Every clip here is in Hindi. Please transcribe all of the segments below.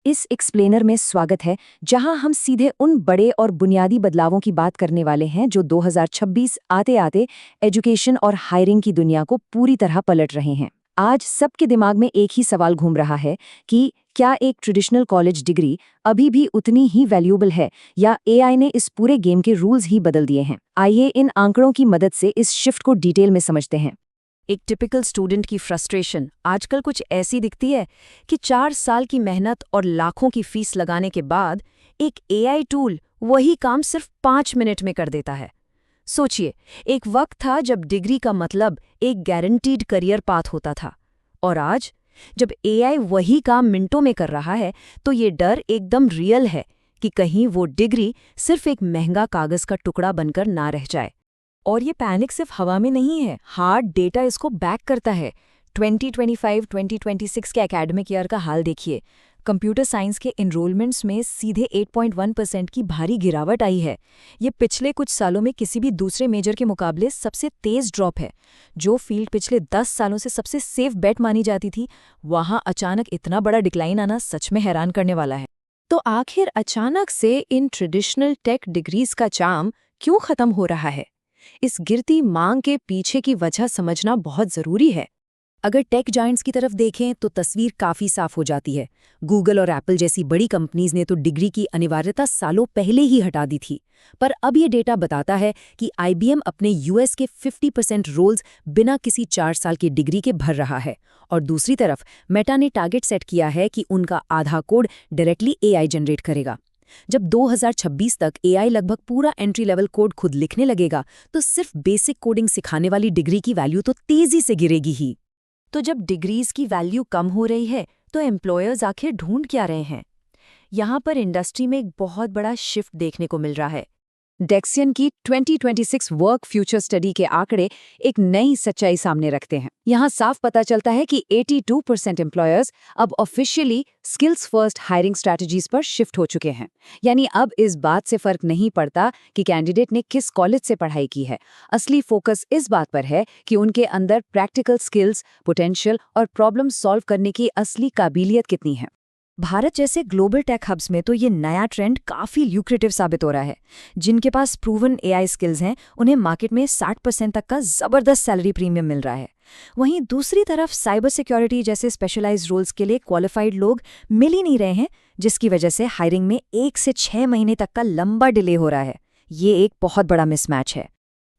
इस एक्सप्लेनर में स्वागत है, जहां हम सीधे उन बड़े और बुनियादी बदलावों की बात करने वाले हैं जो 2026 आते-आते एजुकेशन और हायरिंग की दुनिया को पूरी तरह पलट रहे हैं। आज सबके दिमाग में एक ही सवाल घूम रहा है कि क्या एक ट्रेडिशनल कॉलेज डिग्री अभी भी उतनी ही वैल्यूएबल है या एआई ने इस पूरे गेम के रूल्स ही बदल दिए हैं। आइए इन आंकड़ों की मदद से इस शिफ्ट को डिटेल में समझते हैं। एक टिपिकल स्टूडेंट की फ्रस्ट्रेशन आजकल कुछ ऐसी दिखती है कि 4 साल की मेहनत और लाखों की फीस लगाने के बाद एक एआई टूल वही काम सिर्फ 5 मिनट में कर देता है। सोचिए, एक वक्त था जब डिग्री का मतलब एक गारंटीड करियर पाथ होता था, और आज जब एआई वही काम मिनटों में कर रहा है तो ये डर एकदम रियल है कि कहीं वो डिग्री सिर्फ एक महंगा कागज का टुकड़ा बनकर ना रह जाए। और ये पैनिक सिर्फ हवा में नहीं है, हार्ड डेटा इसको बैक करता है। 2025-2026 के एकेडमिक ईयर का हाल देखिए। कंप्यूटर साइंस के एनरोलमेंट्स में सीधे 8.1% की भारी गिरावट आई है। ये पिछले कुछ सालों में किसी भी दूसरे मेजर के मुकाबले सबसे तेज ड्रॉप है। जो फील्ड पिछले 10 सालों से सबसे सेफ बेट मानी जाती थी, वहाँ अचानक इतना बड़ा डिक्लाइन आना सच में हैरान करने वाला है। तो आखिर अचानक से इन ट्रेडिशनल टेक डिग्रीज का चार्म क्यों खत्म हो रहा है? इस गिरती मांग के पीछे की वजह समझना बहुत जरूरी है। अगर टेक जायंट्स की तरफ देखें तो तस्वीर काफ़ी साफ हो जाती है। गूगल और एप्पल जैसी बड़ी कंपनीज ने तो डिग्री की अनिवार्यता सालों पहले ही हटा दी थी। पर अब ये डेटा बताता है कि आईबीएम अपने यूएस के 50% रोल्स बिना किसी 4 साल की डिग्री के भर रहा है। और दूसरी तरफ मेटा ने टारगेट सेट किया है कि उनका आधा कोड डायरेक्टली एआई जनरेट करेगा। जब 2026 तक एआई लगभग पूरा एंट्री लेवल कोड खुद लिखने लगेगा, तो सिर्फ बेसिक कोडिंग सिखाने वाली डिग्री की वैल्यू तो तेजी से गिरेगी ही। तो जब डिग्रीज की वैल्यू कम हो रही है, तो एम्प्लॉयर्स आखिर ढूंढ क्या रहे हैं? यहाँ पर इंडस्ट्री में एक बहुत बड़ा शिफ्ट देखने को मिल रहा है। डेक्सियन की 2026 वर्क फ्यूचर स्टडी के आंकड़े एक नई सच्चाई सामने रखते हैं। यहाँ साफ पता चलता है कि 82% एम्प्लॉयर्स अब officially skills first hiring strategies पर शिफ्ट हो चुके हैं। यानी अब इस बात से फर्क नहीं पड़ता कि कैंडिडेट ने किस कॉलेज से पढ़ाई की है। असली फोकस इस बात पर है कि उनके अंदर प्रैक्टिकल स्किल्स, पोटेंशियल और प्रॉब्लम सॉल्व करने की असली काबिलियत कितनी है। भारत जैसे ग्लोबल टेक हब्स में तो ये नया ट्रेंड काफ़ी ल्यूक्रेटिव साबित हो रहा है। जिनके पास प्रूवन एआई स्किल्स हैं, उन्हें मार्केट में 60% तक का ज़बरदस्त सैलरी प्रीमियम मिल रहा है। वहीं दूसरी तरफ साइबर सिक्योरिटी जैसे स्पेशलाइज्ड रोल्स के लिए क्वालिफाइड लोग मिल ही नहीं रहे हैं, जिसकी वजह से हायरिंग में 1 से 6 महीने तक का लंबा डिले हो रहा है। ये एक बहुत बड़ा मिसमैच है।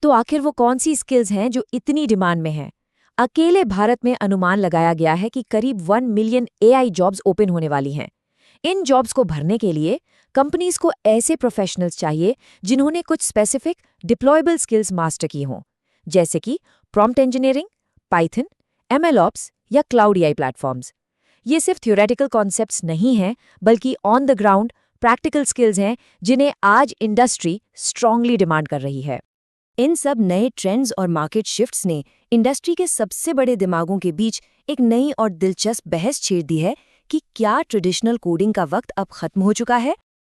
तो आखिर वो कौन सी स्किल्स हैं जो इतनी डिमांड में हैं? अकेले भारत में अनुमान लगाया गया है कि करीब 1 मिलियन एआई जॉब्स ओपन होने वाली हैं। इन जॉब्स को भरने के लिए कंपनीज को ऐसे प्रोफेशनल्स चाहिए जिन्होंने कुछ स्पेसिफिक डिप्लॉयबल स्किल्स मास्टर की हों, जैसे कि प्रॉम्प्ट इंजीनियरिंग, पाइथन, एमएलऑप्स या क्लाउड एआई प्लेटफॉर्म्स। ये सिर्फ थ्योरेटिकल कॉन्सेप्ट्स नहीं हैं, बल्कि on the ground practical skills हैं जिन्हें आज इंडस्ट्री स्ट्रांगली डिमांड कर रही है। इन सब नए ट्रेंड्स और मार्केट शिफ्ट्स ने इंडस्ट्री के सबसे बड़े दिमागों के बीच एक नई और दिलचस्प बहस छेड़ दी है कि क्या ट्रेडिशनल कोडिंग का वक्त अब खत्म हो चुका है।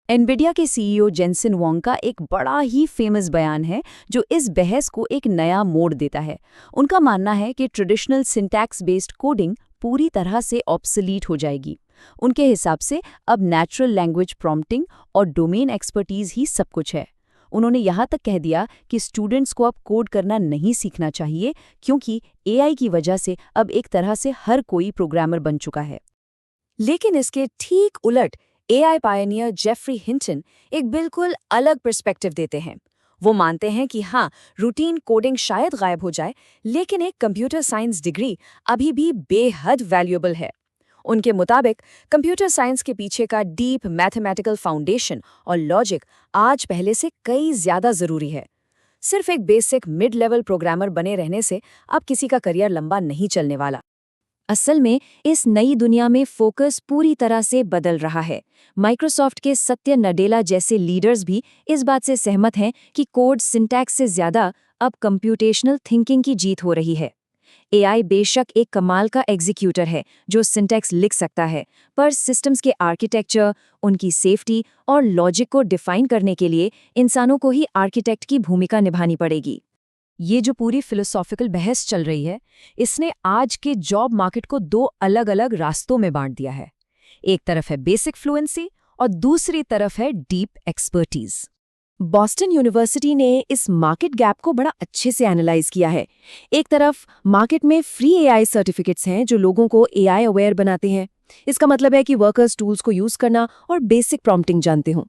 एनवीडिया के सीईओ जेनसन हुआंग का एक बड़ा ही फेमस बयान है जो इस बहस को एक नया मोड़ देता है। उनका मानना है कि ट्रेडिशनल सिंटैक्स बेस्ड कोडिंग पूरी तरह से ऑब्सोलीट हो जाएगी। उनके हिसाब से अब नेचुरल लैंग्वेज प्रॉम्प्टिंग और डोमेन एक्सपर्टीज ही सब कुछ है। उन्होंने यहाँ तक कह दिया कि स्टूडेंट्स को अब कोड करना नहीं सीखना चाहिए, क्योंकि एआई की वजह से अब एक तरह से हर कोई प्रोग्रामर बन चुका है। लेकिन इसके ठीक उलट एआई पायनियर जेफरी हिंटन एक बिल्कुल अलग पर्सपेक्टिव देते हैं। वो मानते हैं कि हाँ, रूटीन कोडिंग शायद गायब हो जाए, लेकिन एक कंप्यूटर साइंस डिग्री अभी भी बेहद वैल्यूएबल है। उनके मुताबिक कंप्यूटर साइंस के पीछे का डीप मैथमेटिकल फाउंडेशन और लॉजिक आज पहले से कई ज़्यादा ज़रूरी है। सिर्फ एक बेसिक मिड लेवल प्रोग्रामर बने रहने से अब किसी का करियर लंबा नहीं चलने वाला। असल में इस नई दुनिया में फोकस पूरी तरह से बदल रहा है। माइक्रोसॉफ्ट के सत्य नडेला जैसे लीडर्स भी इस बात से सहमत हैं कि कोड सिंटैक्स से ज़्यादा अब कंप्यूटेशनल थिंकिंग की जीत हो रही है। एआई बेशक एक कमाल का एग्जीक्यूटर है जो सिंटैक्स लिख सकता है, पर सिस्टम्स के आर्किटेक्चर, उनकी सेफ्टी और लॉजिक को डिफाइन करने के लिए इंसानों को ही आर्किटेक्ट की भूमिका निभानी पड़ेगी। ये जो पूरी फिलोसॉफिकल बहस चल रही है, इसने आज के जॉब मार्केट को 2 अलग अलग रास्तों में बांट दिया है। एक तरफ है बेसिक फ्लुएंसी और दूसरी तरफ है डीप एक्सपर्टीज। बॉस्टन यूनिवर्सिटी ने इस मार्केट गैप को बड़ा अच्छे से एनालाइज किया है। एक तरफ मार्केट में फ्री एआई सर्टिफिकेट्स हैं जो लोगों को एआई अवेयर बनाते हैं। इसका मतलब है कि वर्कर्स टूल्स को यूज करना और बेसिक प्रॉम्प्टिंग जानते हों।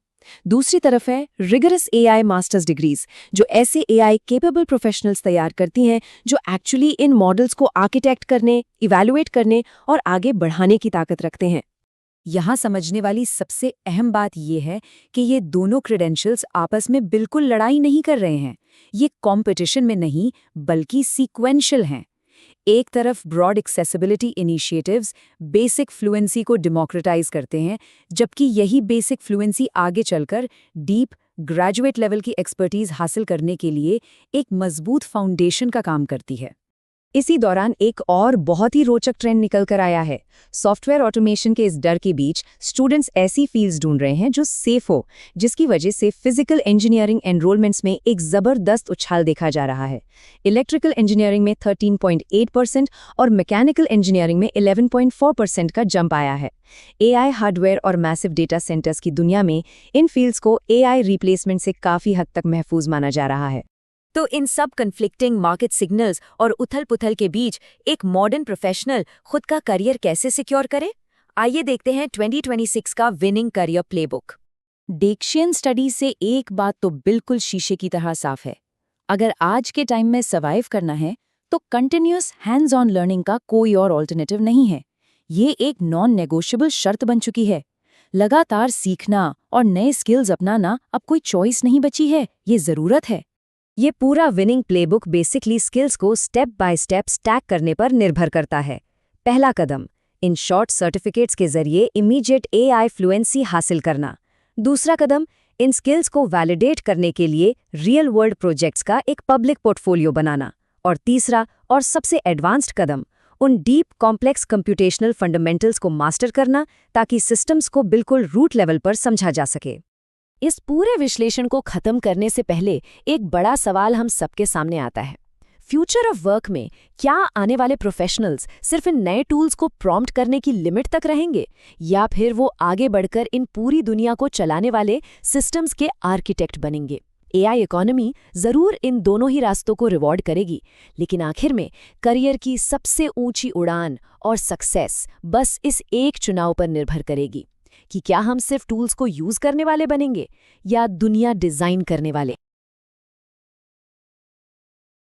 दूसरी तरफ है रिगरस एआई मास्टर्स डिग्रीज, जो ऐसे एआई केपेबल प्रोफेशनल्स तैयार करती हैं जो एक्चुअली इन मॉडल्स को आर्किटेक्ट करने, इवैल्यूएट करने और आगे बढ़ाने की ताकत रखते हैं। यहाँ समझने वाली सबसे अहम बात यह है कि ये दोनों क्रेडेंशियल्स आपस में बिल्कुल लड़ाई नहीं कर रहे हैं। ये कंपटीशन में नहीं बल्कि सीक्वेंशियल हैं। एक तरफ broad accessibility initiatives basic fluency को डेमोक्रेटाइज करते हैं, जबकि यही बेसिक फ्लुएंसी आगे चलकर डीप ग्रेजुएट लेवल की एक्सपर्टीज हासिल करने के लिए एक मजबूत फाउंडेशन का काम करती है। इसी दौरान एक और बहुत ही रोचक ट्रेंड निकल कर आया है। सॉफ्टवेयर ऑटोमेशन के इस डर के बीच स्टूडेंट्स ऐसी फील्ड्स ढूंढ रहे हैं जो सेफ हो, जिसकी वजह से फिजिकल इंजीनियरिंग एनरोलमेंट्स में एक जबरदस्त उछाल देखा जा रहा है। इलेक्ट्रिकल इंजीनियरिंग में 13.8% और मैकेनिकल इंजीनियरिंग में 11.4% का जंप आया है। एआई हार्डवेयर और मैसिव डेटा सेंटर्स की दुनिया में इन फील्ड्स को एआई रिप्लेसमेंट से काफी हद तक महफूज माना जा रहा है। तो इन सब कन्फ्लिक्टिंग मार्केट सिग्नल्स और उथल-पुथल के बीच एक मॉडर्न प्रोफेशनल खुद का करियर कैसे सिक्योर करे? आइए देखते हैं 2026 का विनिंग करियर प्लेबुक। डेक्शियन स्टडी से एक बात तो बिल्कुल शीशे की तरह साफ है। अगर आज के टाइम में सर्वाइव करना है तो कंटिन्यूअस हैंड्स ऑन लर्निंग का कोई और ऑल्टरनेटिव नहीं है। ये एक नॉन नेगोशिएबल शर्त बन चुकी है। लगातार सीखना और नए स्किल्स अपनाना अब कोई चॉइस नहीं बची है, ये जरूरत है। ये पूरा विनिंग प्लेबुक बेसिकली स्किल्स को स्टेप बाय स्टेप स्टैक करने पर निर्भर करता है। पहला कदम, इन शॉर्ट सर्टिफिकेट्स के जरिए इमीडिएट एआई फ्लुएंसी हासिल करना। दूसरा कदम, इन स्किल्स को वैलिडेट करने के लिए रियल वर्ल्ड प्रोजेक्ट्स का एक पब्लिक पोर्टफोलियो बनाना। और तीसरा और सबसे एडवांस्ड कदम, उन डीप कॉम्प्लेक्स कंप्यूटेशनल फंडामेंटल्स को मास्टर करना ताकि सिस्टम्स को बिल्कुल रूट लेवल पर समझा जा सके। इस पूरे विश्लेषण को खत्म करने से पहले एक बड़ा सवाल हम सबके सामने आता है। फ्यूचर ऑफ वर्क में क्या आने वाले प्रोफेशनल्स सिर्फ इन नए टूल्स को प्रॉम्प्ट करने की लिमिट तक रहेंगे, या फिर वो आगे बढ़कर इन पूरी दुनिया को चलाने वाले सिस्टम्स के आर्किटेक्ट बनेंगे? एआई इकोनॉमी जरूर इन दोनों ही रास्तों को रिवॉर्ड करेगी, लेकिन आखिर में करियर की सबसे ऊंची उड़ान और सक्सेस बस इस एक चुनाव पर निर्भर करेगी कि क्या हम सिर्फ टूल्स को यूज करने वाले बनेंगे या दुनिया डिजाइन करने वाले।